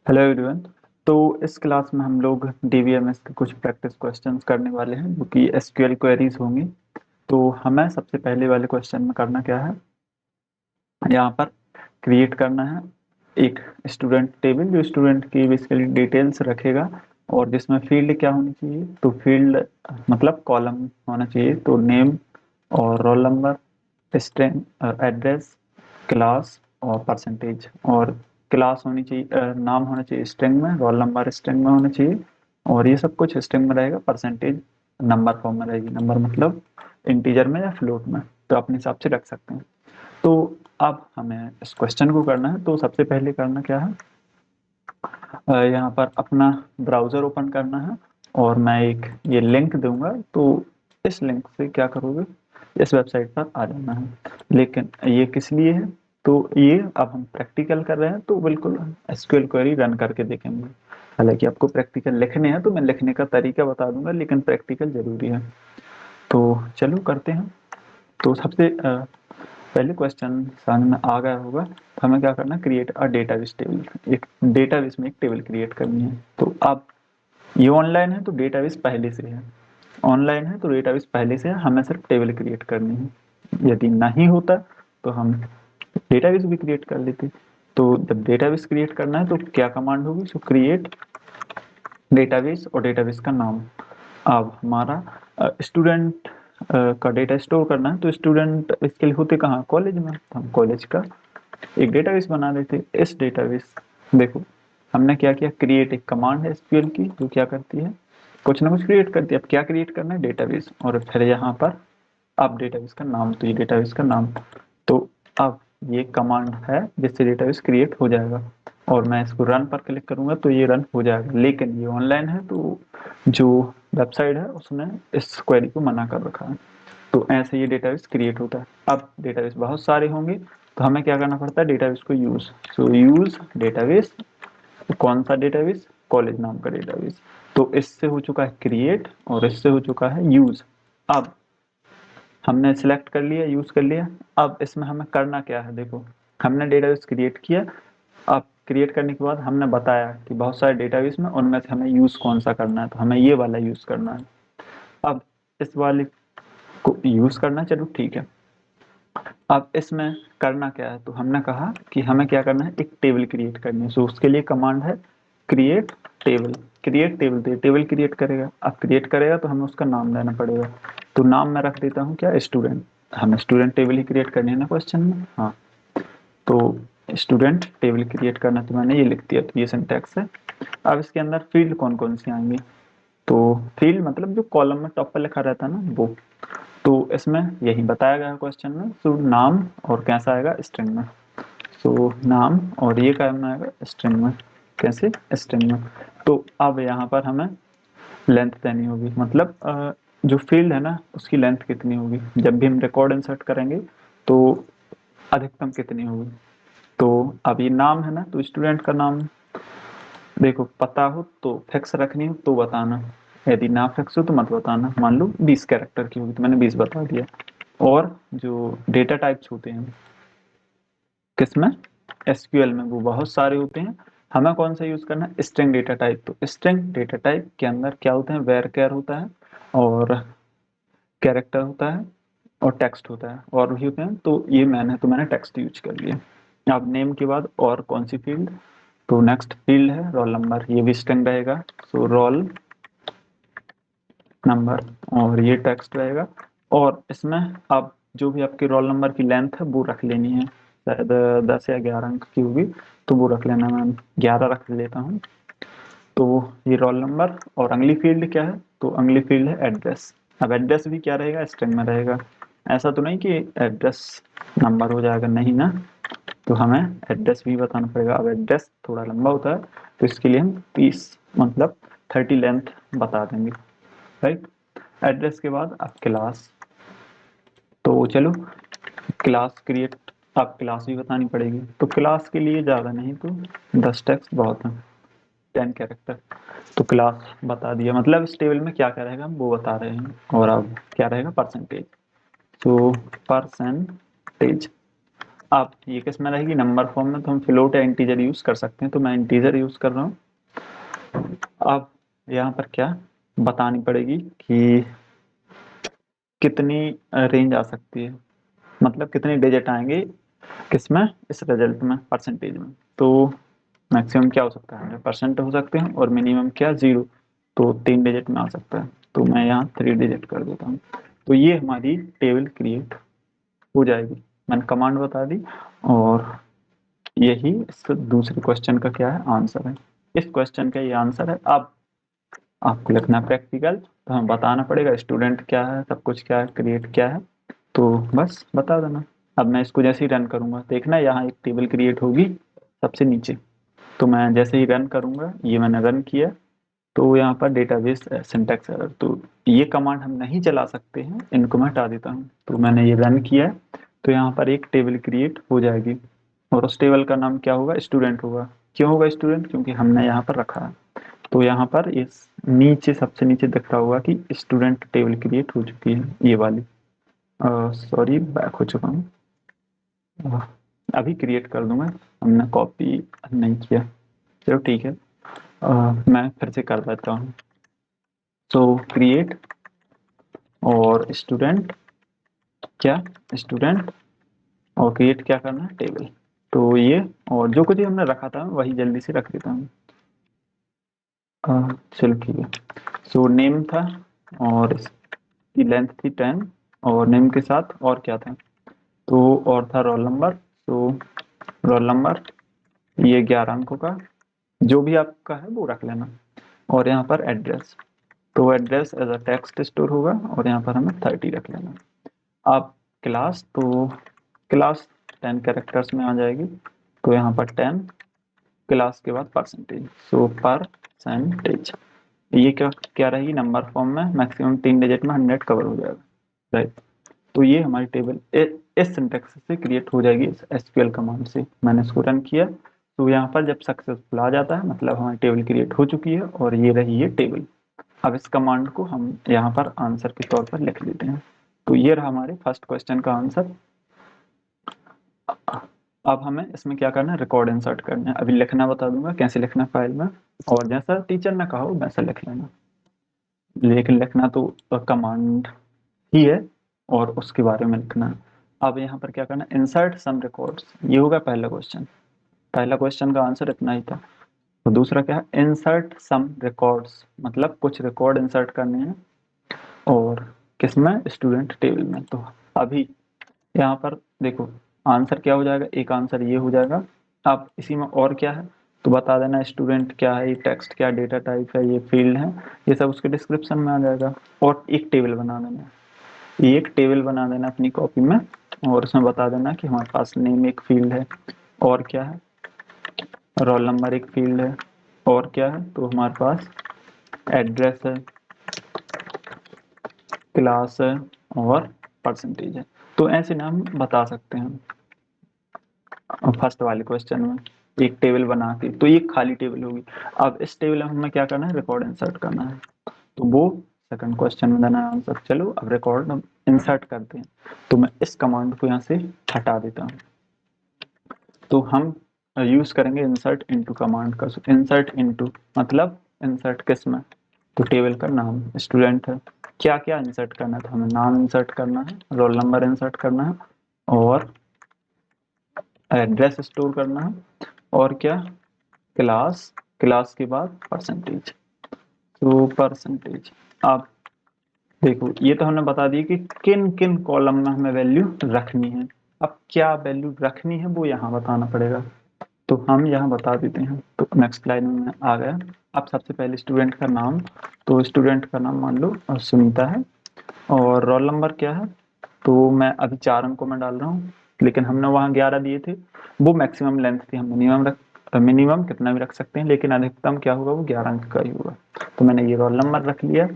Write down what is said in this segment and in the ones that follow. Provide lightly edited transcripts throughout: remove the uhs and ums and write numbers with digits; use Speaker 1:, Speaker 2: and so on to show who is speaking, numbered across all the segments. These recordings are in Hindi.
Speaker 1: Hello everyone. तो इस क्लास में हम लोग डीबीएमएस के कुछ प्रैक्टिस क्वेश्चंस करने वाले हैं जो कि एसक्यूएल क्वेरीज होंगी। तो हमें सबसे पहले वाले क्वेश्चन में करना क्या है, यहाँ पर क्रिएट करना है एक स्टूडेंट टेबल जो स्टूडेंट की बेसिकली डिटेल्स रखेगा और जिसमें फील्ड क्या होनी चाहिए, तो फील्ड मतलब कॉलम होना चाहिए, तो नेम और roll number, string, address, class और परसेंटेज। और क्लास होनी चाहिए, नाम होना चाहिए स्ट्रिंग में, रोल नंबर स्ट्रिंग में होना चाहिए और ये सब कुछ स्ट्रिंग में रहेगा। परसेंटेज नंबर फॉर्म में रहेगी, नंबर मतलब इंटीजर में या फ्लोट में, तो अपने हिसाब से रख सकते हैं। तो अब हमें इस क्वेश्चन को करना है, तो सबसे पहले करना क्या है, यहाँ पर अपना ब्राउज़र ओपन करना है और मैं एक ये लिंक दूंगा, तो इस लिंक से क्या करोगे, इस वेबसाइट पर आ जाना है। लेकिन ये किस लिए है, तो ये अब हम प्रैक्टिकल कर रहे हैं, तो बिल्कुल एसक्यूएल क्वेरी रन करके देखेंगे। हालांकि आपको प्रैक्टिकल लिखने हैं तो मैं लिखने का तरीका बता दूंगा, लेकिन प्रैक्टिकल जरूरी है। तो चलो करते हैं। तो सबसे पहले क्वेश्चन समझ में आ गया होगा, तो हमें क्या करना है, क्रिएट अ डेटाबेस टेबल। एक डेटाबेस में एक टेबल क्रिएट करनी है। तो अब ये ऑनलाइन है तो डेटाबेस पहले से है, ऑनलाइन है तो डेटाबेस पहले से है, हमें सिर्फ टेबल क्रिएट करनी है। यदि नहीं होता तो हम डेटाबेस भी क्रिएट कर लेते। तो जब डेटाबेस क्रिएट करना है तो क्या कमांड होगी, सो क्रिएट डेटाबेस और डेटाबेस का नाम। अब हमारा स्टूडेंट का डेटा स्टोर करना है, तो स्टूडेंट इसके लिए होते कहाँ, कॉलेज में, तो हम कॉलेज का एक डेटाबेस बना देते। इस डेटाबेस, देखो हमने क्या किया, क्रिएट एक कमांड है एसक्यूएल की जो क्या करती है, कुछ ना कुछ क्रिएट करती है। अब क्या क्रिएट करना है, डेटाबेस, और फिर यहाँ पर अब डेटाबेस का नाम, तो ये डेटाबेस का नाम। तो अब ये कमांड है जिससे डेटाबेस क्रिएट हो जाएगा और मैं इसको रन पर क्लिक करूंगा तो ये रन हो जाएगा। लेकिन ये ऑनलाइन है तो जो वेबसाइट है उसने इस क्वेरी को मना कर रखा है। तो ऐसे ये डेटाबेस क्रिएट होता है। अब डेटाबेस बहुत सारे होंगे तो हमें क्या करना पड़ता है, डेटाबेस को यूज, सो यूज डेटाबेस। तो कौन सा डेटाबेस, कॉलेज नाम का डेटाबेस। तो इससे हो चुका है क्रिएट और इससे हो चुका है यूज। अब हमने सिलेक्ट कर लिया, यूज कर लिया। अब इसमें हमें करना क्या है, देखो हमने डेटाबेस क्रिएट किया। अब क्रिएट करने के बाद हमने बताया कि बहुत सारे डेटाबेस में उनमें से हमें यूज कौन सा करना है, तो हमें ये वाला यूज करना है। अब इस वाले को यूज करना, चलो ठीक है। अब इसमें करना क्या है, तो हमने कहा कि हमें क्या करना है, एक टेबल क्रिएट करनी है। सो उसके लिए कमांड है क्रिएट टेबल। क्रिएट टेबल, तो टेबल क्रिएट करेगा। अब क्रिएट करेगा तो हमें उसका नाम देना पड़ेगा। तो नाम मैं रख देता हूँ क्या, स्टूडेंट। हमें स्टूडेंट टेबल ही क्रिएट करनी है ना क्वेश्चन में, हाँ। तो स्टूडेंट टेबल क्रिएट करना, तो मैंने ये लिख दिया, तो ये सिंटैक्स है। अब इसके अंदर फील्ड कौन कौन सी आएंगी, तो फील्ड मतलब जो कॉलम में टॉप पर लिखा रहता है ना वो। तो इसमें यही बताया गया है क्वेश्चन में, सो नाम और कैसा आएगा, स्ट्रिंग में। सो नाम और ये क्या में आएगा, स्ट्रिंग में। कैसे, स्ट्रिंग में। तो अब यहाँ पर हमें लेंथ देनी होगी, मतलब जो फील्ड है ना उसकी लेंथ कितनी होगी, जब भी हम रिकॉर्ड इंसर्ट करेंगे तो अधिकतम कितनी होगी। तो अब ये नाम है ना, तो स्टूडेंट का नाम देखो पता हो तो फिक्स रखनी हो तो बताना, यदि ना फिक्स हो तो मत बताना। मान लो 20 कैरेक्टर की होगी तो मैंने 20 बता दिया। और जो डेटा टाइप्स होते हैं किसमें, एसक्यूएल में, वो बहुत सारे होते हैं। हमें कौन सा यूज करना है, स्ट्रिंग डेटा टाइप। तो स्ट्रिंग डेटा टाइप के अंदर क्या होते हैं, वेर केयर होता है और कैरेक्टर होता है और टेक्स्ट होता है और भी होते हैं। तो ये मैंने टेक्स्ट यूज कर लिया। अब नेम के बाद और कौन सी फील्ड, तो नेक्स्ट फील्ड है रोल नंबर, ये भी स्ट्रिंग रहेगा। सो रोल नंबर और ये टेक्स्ट रहेगा। और इसमें अब जो भी आपके रोल नंबर की लेंथ है वो रख लेनी है, शायद 10 या 11 अंक की होगी, तो वो रख लेना। मैं 11 रख लेता हूँ। तो ये रोल नंबर और अगली फील्ड क्या है, तो अगली फील्ड है एड्रेस। अब एड्रेस भी क्या रहेगा, स्ट्रिंग में रहेगा। ऐसा तो नहीं कि एड्रेस नंबर हो जाएगा, नहीं ना, तो हमें एड्रेस भी बताना पड़ेगा। अब एड्रेस थोड़ा लंबा होता है तो इसके लिए हम 30 मतलब 30 लेंथ बता देंगे, राइट। एड्रेस के बाद अब क्लास, तो चलो क्लास क्रिएट, अब क्लास भी बतानी पड़ेगी। तो क्लास के लिए ज़्यादा नहीं तो 10 टेक्स्ट बहुत है, 10 कैरेक्टर। तो क्लास बता दिया, मतलब इस टेबल में क्या क्या रहेगा हम वो बता रहे हैं। और अब क्या रहेगा, परसेंटेज। तो परसेंटेज, अब ये किस में रहेगी, नंबर फॉर्म में, तो हम फ्लोट या इंटीजर यूज कर सकते हैं, तो मैं इंटीजर यूज कर रहा हूँ। अब यहाँ पर क्या बतानी पड़ेगी कि कितनी रेंज आ सकती है, मतलब कितने डिजिट आएंगे किसमें, इस रिजल्ट में, परसेंटेज में। तो मैक्सिमम क्या हो सकता है, 100% हो सकते हैं, और मिनिमम क्या, 0, तो 3 डिजिट में आ सकता है। तो मैं यहाँ 3 डिजिट कर देता हूँ। तो ये हमारी टेबल क्रिएट हो जाएगी, मैंने कमांड बता दी, और यही इस दूसरे क्वेश्चन का क्या है, आंसर है। इस क्वेश्चन का ये आंसर है। अब आपको लिखना है प्रैक्टिकल, तो हमें बताना पड़ेगा स्टूडेंट क्या है, सब कुछ क्या है, क्रिएट क्या है, तो बस बता देना। अब मैं इसको जैसे ही रन करूंगा, देखना यहाँ एक टेबल क्रिएट होगी सबसे नीचे। तो मैं जैसे ही रन करूंगा, ये मैंने रन किया, तो यहाँ पर डेटाबेस सिंटैक्स एरर, तो ये कमांड हम नहीं चला सकते हैं, इनको मैं हटा देता हूँ। तो मैंने ये रन किया, तो यहाँ पर एक टेबल क्रिएट हो जाएगी, और उस टेबल का नाम क्या होगा, स्टूडेंट होगा। क्यों होगा स्टूडेंट, क्योंकि हमने यहाँ पर रखा है। तो यहाँ पर इस नीचे सबसे नीचे दिख रहा होगा कि स्टूडेंट टेबल क्रिएट हो चुकी है, ये वाली। सॉरी, बैक हो चुका हूँ। अभी क्रिएट कर दूंगा, हमने कॉपी नहीं किया। चलो ठीक है, मैं फिर से कर देता हूँ। तो क्रिएट और स्टूडेंट, क्या, स्टूडेंट, और क्रिएट क्या करना है, टेबल। तो ये, और जो कुछ हमने रखा था वही जल्दी से रख देता हूँ। चलो ठीक है। सो नेम था, और इसकी लेंथ थी 10, और नेम के साथ और क्या था, तो और था रोल नंबर। तो रोल नंबर ये 11 अंकों का, जो भी आपका है वो रख लेना। और यहाँ पर एड्रेस, तो address as a text store होगा, और यहाँ पर हमें 30 रख लेना। अब क्लास, तो क्लास 10 कैरेक्टर्स में आ जाएगी, तो यहाँ पर 10, क्लास के बाद परसेंटेज, सो परसेंटेज, ये क्या क्या रहेगी, नंबर फॉर्म में, मैक्सिमम 3 डिजिट में 100 कवर हो जाएगा, राइट। तो ये हमारी टेबल इस सिंटेक्स से क्रिएट हो जाएगी, इस एसक्यूएल कमांड से। मैंने इसको रन किया, तो यहाँ पर जब सक्सेसफुल आ जाता है, मतलब हमारी टेबल क्रिएट हो चुकी है, और ये रही ये टेबल। अब इस कमांड को हम यहाँ पर आंसर के तौर पर लिख लेते हैं। तो ये रहा हमारे फर्स्ट क्वेश्चन का आंसर। अब हमें इसमें क्या करना है, रिकॉर्ड इंसर्ट करना है। अभी लिखना बता दूंगा कैसे लिखना है फाइल में, और जैसा टीचर ने कहा हो वैसा लिख लेना, लेकिन लिखना तो कमांड ही है, और उसके बारे में लिखना है। अब यहाँ पर क्या करना है, इंसर्ट सम रिकॉर्ड्स, ये होगा पहला क्वेश्चन। पहला क्वेश्चन का आंसर इतना ही था। तो दूसरा क्या है, इंसर्ट सम रिकॉर्ड्स, मतलब कुछ रिकॉर्ड इंसर्ट करने हैं, और किसमें, स्टूडेंट टेबल में। तो अभी यहाँ पर देखो आंसर क्या हो जाएगा, एक आंसर ये हो जाएगा। अब इसी में और क्या है, तो बता देना, स्टूडेंट क्या है, ये टेक्स्ट क्या डेटा टाइप है, ये फील्ड है, ये सब उसके डिस्क्रिप्शन में आ जाएगा। और एक टेबल बना देना, ये एक टेबल बना देना अपनी कॉपी में, और उसमें बता देना कि हमारे पास नेम एक फील्ड है, और क्या है, रोल नंबर एक फील्ड है, और क्या है, तो हमारे पास एड्रेस है, क्लास है, और परसेंटेज है। तो ऐसे नाम बता सकते हैं फर्स्ट वाले क्वेश्चन में, एक टेबल बना के। तो ये खाली टेबल होगी। अब इस टेबल में हमें क्या करना है, रिकॉर्ड इंसर्ट करना है, तो वो सेकंड क्वेश्चन में देना है आंसर। चलो अब रिकॉर्ड हम इंसर्ट करते हैं, तो मैं इस कमांड को यहाँ से हटा देता हूँ। तो हम यूज करेंगे इंसर्ट इनटू कमांड का। इंसर्ट इनटू मतलब इंसर्ट किस में, तो टेबल का नाम स्टूडेंट है, क्या क्या इंसर्ट करना था हमें, नाम इंसर्ट करना है, रोल नंबर इंसर्ट करना है, और एड्रेस स्टोर करना है, और क्या, क्लास, क्लास के बाद परसेंटेज, तो परसेंटेज। अब देखो ये तो हमने बता दिया कि किन किन कॉलम में हमें वैल्यू रखनी है। अब क्या वैल्यू रखनी है वो यहाँ बताना पड़ेगा, तो हम यहाँ बता देते हैं। तो नेक्स्ट लाइन में आ गया। अब सबसे पहले स्टूडेंट का नाम, तो स्टूडेंट का नाम मान लो सुनीता है, और रोल नंबर क्या है, तो मैं अभी 4 अंकों में डाल रहा हूँ, लेकिन हमने वहाँ 11 दिए थे, वो मैक्सिमम लेंथ थी, हम मिनिमम कितना भी रख सकते हैं, लेकिन अधिकतम क्या होगा, वो 11 अंक का ही होगा। तो मैंने ये रोल नंबर रख लिया,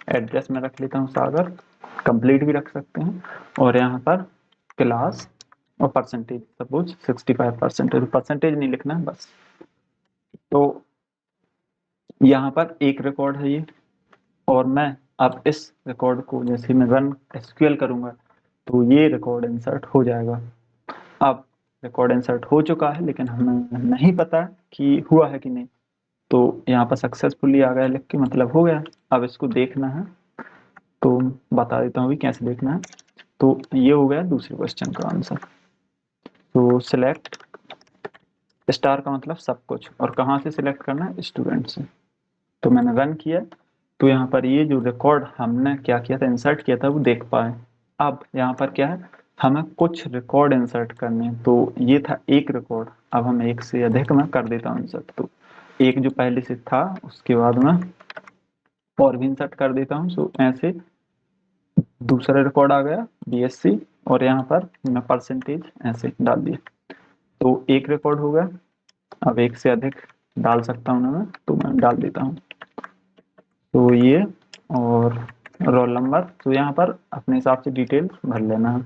Speaker 1: एड्रेस में रख लेता हूँ सागर, कंप्लीट भी रख सकते हैं, और यहाँ पर क्लास और परसेंटेज, सपोज 65%, परसेंटेज नहीं लिखना है बस। तो यहाँ पर एक रिकॉर्ड है ये, और मैं अब इस रिकॉर्ड को जैसे मैं रन एसक्यूएल करूंगा, तो ये रिकॉर्ड इंसर्ट हो जाएगा। अब रिकॉर्ड इंसर्ट हो चुका है, लेकिन हमें नहीं पता कि हुआ है कि नहीं। तो यहाँ पर सक्सेसफुली आ गया लिख के, मतलब हो गया। अब इसको देखना है, तो बता देता हूँ भी कैसे देखना है। तो ये हो गया दूसरे क्वेश्चन का आंसर। तो सिलेक्ट स्टार का मतलब सब कुछ, और कहाँ से सिलेक्ट करना है, स्टूडेंट से। तो मैंने रन किया, तो यहाँ पर ये जो रिकॉर्ड हमने क्या किया था, इंसर्ट किया था, वो देख पाए। अब यहाँ पर क्या है, हमें कुछ रिकॉर्ड इंसर्ट करने हैं। तो ये था एक रिकॉर्ड, अब हम एक से अधिक में कर देता हूँ इंसर्ट। तो एक जो पहले से था, उसके बाद में और भी इंसर्ट कर देता हूँ। सो ऐसे दूसरा रिकॉर्ड आ गया BSc, और यहाँ पर मैं परसेंटेज ऐसे डाल दिया। तो एक रिकॉर्ड हो गया। अब एक से अधिक डाल सकता हूँ ना मैं, तो मैं डाल देता हूँ। तो ये और रोल नंबर, तो यहाँ पर अपने हिसाब से डिटेल भर लेना है।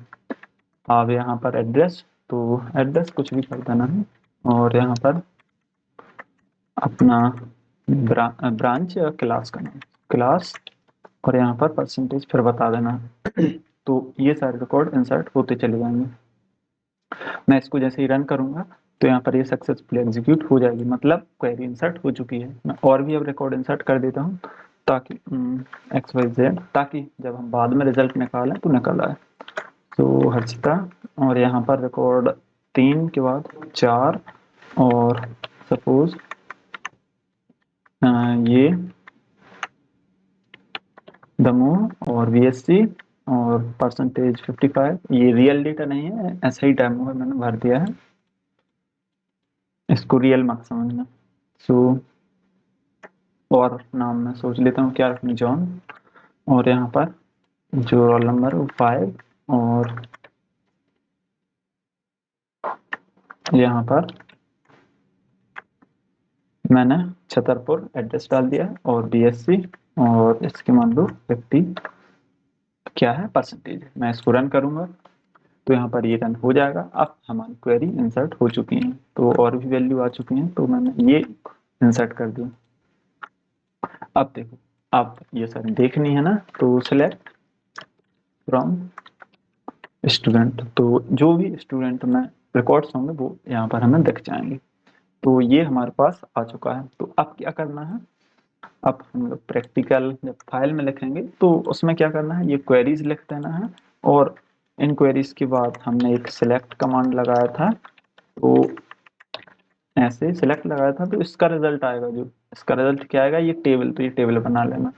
Speaker 1: अब यहाँ पर एड्रेस, तो एड्रेस कुछ भी कर देना है। और यहाँ पर अपना ब्रांच या क्लास का नाम, क्लास, और यहाँ पर परसेंटेज फिर बता देना। तो ये सारे रिकॉर्ड इंसर्ट होते चले जाएंगे। मैं इसको जैसे ही रन करूंगा, तो यहाँ पर ये सक्सेसफुली एग्जीक्यूट हो जाएगी, मतलब क्वेरी इंसर्ट हो चुकी है। मैं और भी अब रिकॉर्ड इंसर्ट कर देता हूँ, ताकि XYZ, ताकि जब हम बाद में रिजल्ट निकालें तो निकल आए। तो हर्षिता, और यहाँ पर रिकॉर्ड 3 के बाद 4, और सपोज ये दमू और BSc और परसेंटेज 55। ये रियल डेटा नहीं है, ऐसा ही डेमो है, मैंने भर दिया है, इसको रियल मत समझना। सो और नाम मैं सोच लेता हूँ क्या रखूँ, जॉन। और यहाँ पर जो रोल नंबर है वो 5, और यहाँ पर मैंने छतरपुर एड्रेस डाल दिया, और BSc, और इसके मान लो 50 क्या है, परसेंटेज। मैं इसको रन करूंगा, तो यहाँ पर ये रन हो जाएगा। अब हमारी क्वेरी इंसर्ट हो चुकी है, तो और भी वैल्यू आ चुकी हैं, तो मैंने ये इंसर्ट कर दी। अब देखो, अब ये सारी देखनी है ना, तो सिलेक्ट फ्रॉम स्टूडेंट, तो जो भी स्टूडेंट में रिकॉर्ड्स होंगे वो यहाँ पर हमें दिख जाएंगे। तो ये हमारे पास आ चुका है। तो अब क्या करना है, अब हम लोग प्रैक्टिकल जब फाइल में लिखेंगे, तो उसमें क्या करना है, ये क्वेरीज लिख देना है। और इन क्वेरीज के बाद हमने एक सिलेक्ट कमांड लगाया था, तो ऐसे सिलेक्ट लगाया था, तो इसका रिजल्ट आएगा। जो इसका रिजल्ट क्या आएगा, ये टेबल, तो ये टेबल बना लेना।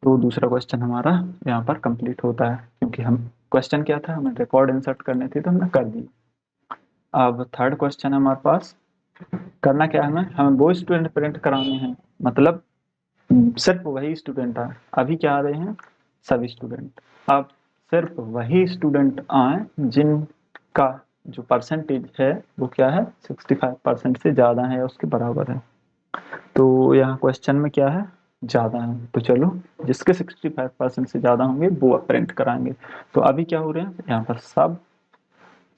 Speaker 1: तो दूसरा क्वेश्चन हमारा यहाँ पर कंप्लीट होता है, क्योंकि हम क्वेश्चन क्या था, हमें रिकॉर्ड इंसर्ट करने थे, तो हमने कर दी। अब थर्ड क्वेश्चन है हमारे पास, करना क्या है, हमें वो स्टूडेंट प्रिंट कराने हैं, मतलब सिर्फ वही स्टूडेंट आए। अभी क्या आ रहे हैं, सभी स्टूडेंट। अब सिर्फ वही स्टूडेंट आए जिनका जो परसेंटेज है वो क्या है, 65% से ज़्यादा है या उसके बराबर है। तो यहाँ क्वेश्चन में क्या है, ज़्यादा है, तो चलो जिसके 65% से ज़्यादा होंगे वो प्रिंट कराएंगे। तो अभी क्या हो रहे हैं, यहाँ पर सब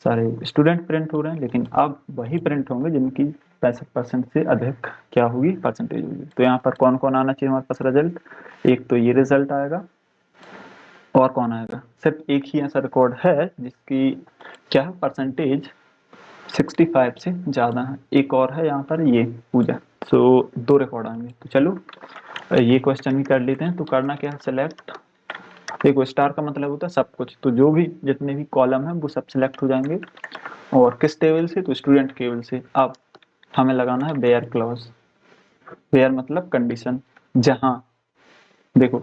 Speaker 1: सारे स्टूडेंट प्रिंट हो रहे हैं, लेकिन अब वही प्रिंट होंगे जिनकी 65% से अधिक क्या होगी, परसेंटेज होगी। तो यहाँ पर कौन कौन आना चाहिए हमारे पास रिजल्ट, एक तो ये रिजल्ट आएगा, और कौन आएगा, सिर्फ एक ही ऐसा रिकॉर्ड है जिसकी क्या परसेंटेज 65 से ज़्यादा है। एक और है यहाँ पर ये पूजा। सो 2 रिकॉर्ड आएंगे। तो चलो ये क्वेश्चन भी कर लेते हैं। तो करना क्या है, सेलेक्ट, देखो स्टार का मतलब होता है सब कुछ, तो जो भी जितने भी कॉलम है वो सब सिलेक्ट हो जाएंगे। और किस टेबल से, तो स्टूडेंट टेबल से। अब हमें लगाना है वेयर क्लॉज, वेयर मतलब कंडीशन, जहां देखो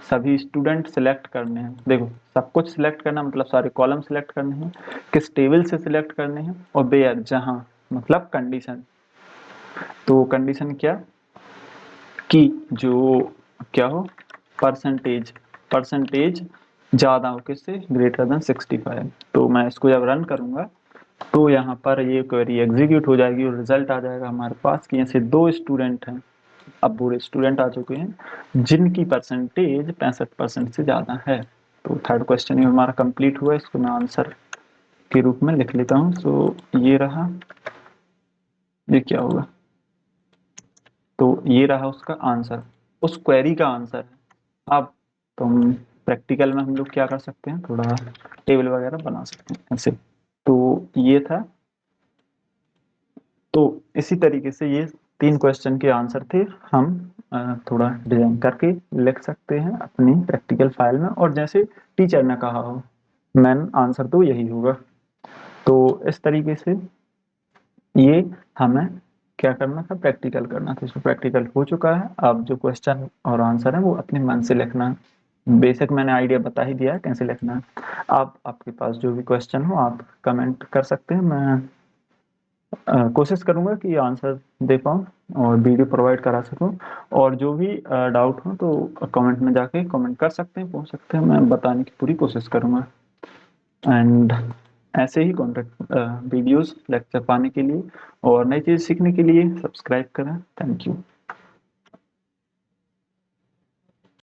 Speaker 1: सभी स्टूडेंट सिलेक्ट करने हैं, देखो सब कुछ सिलेक्ट करना मतलब सारे कॉलम सिलेक्ट करने हैं, किस टेबल से सिलेक्ट करने हैं, और वेयर जहां मतलब कंडीशन। तो कंडीशन क्या, कि जो क्या हो, परसेंटेज, परसेंटेज ज़्यादा हो किससे, ग्रेटर देन 65। तो मैं इसको जब रन करूंगा, तो यहाँ पर ये क्वेरी एग्जीक्यूट हो जाएगी, और रिजल्ट आ जाएगा हमारे पास कि ऐसे 2 स्टूडेंट हैं, अब पूरे स्टूडेंट आ चुके हैं जिनकी परसेंटेज 65% से ज़्यादा है। तो थर्ड क्वेश्चन ही हमारा कंप्लीट हुआ, इसको मैं आंसर के रूप में लिख लेता हूँ। सो ये रहा, ये क्या होगा, तो ये रहा उसका आंसर, उस क्वेरी का आंसर है। अब तुम प्रैक्टिकल में हम लोग क्या कर सकते हैं, थोड़ा टेबल वगैरह बना सकते हैं ऐसे। तो ये था। तो इसी तरीके से ये 3 क्वेश्चन के आंसर थे। हम थोड़ा डिजाइन करके लिख सकते हैं अपनी प्रैक्टिकल फाइल में, और जैसे टीचर ने कहा हो मेन आंसर तो यही होगा। तो इस तरीके से ये हमें क्या करना था, प्रैक्टिकल करना था। इसमें प्रैक्टिकल हो चुका है। अब जो क्वेश्चन और आंसर है वो अपने मन से लिखना है। बेसिक मैंने आइडिया बता ही दिया है कैसे लिखना है। आप आपके पास जो भी क्वेश्चन हो आप कमेंट कर सकते हैं। मैं कोशिश करूंगा कि आंसर दे पाऊँ और वीडियो प्रोवाइड करा सकूं। और जो भी डाउट हो तो कमेंट में जाके कमेंट कर सकते हैं, पूछ सकते हैं, मैं बताने की पूरी कोशिश करूंगा। एंड ऐसे ही कॉन्टेक्ट वीडियोस लेक्चर पाने के लिए और नई चीज़ सीखने के लिए सब्सक्राइब करें। Thank you.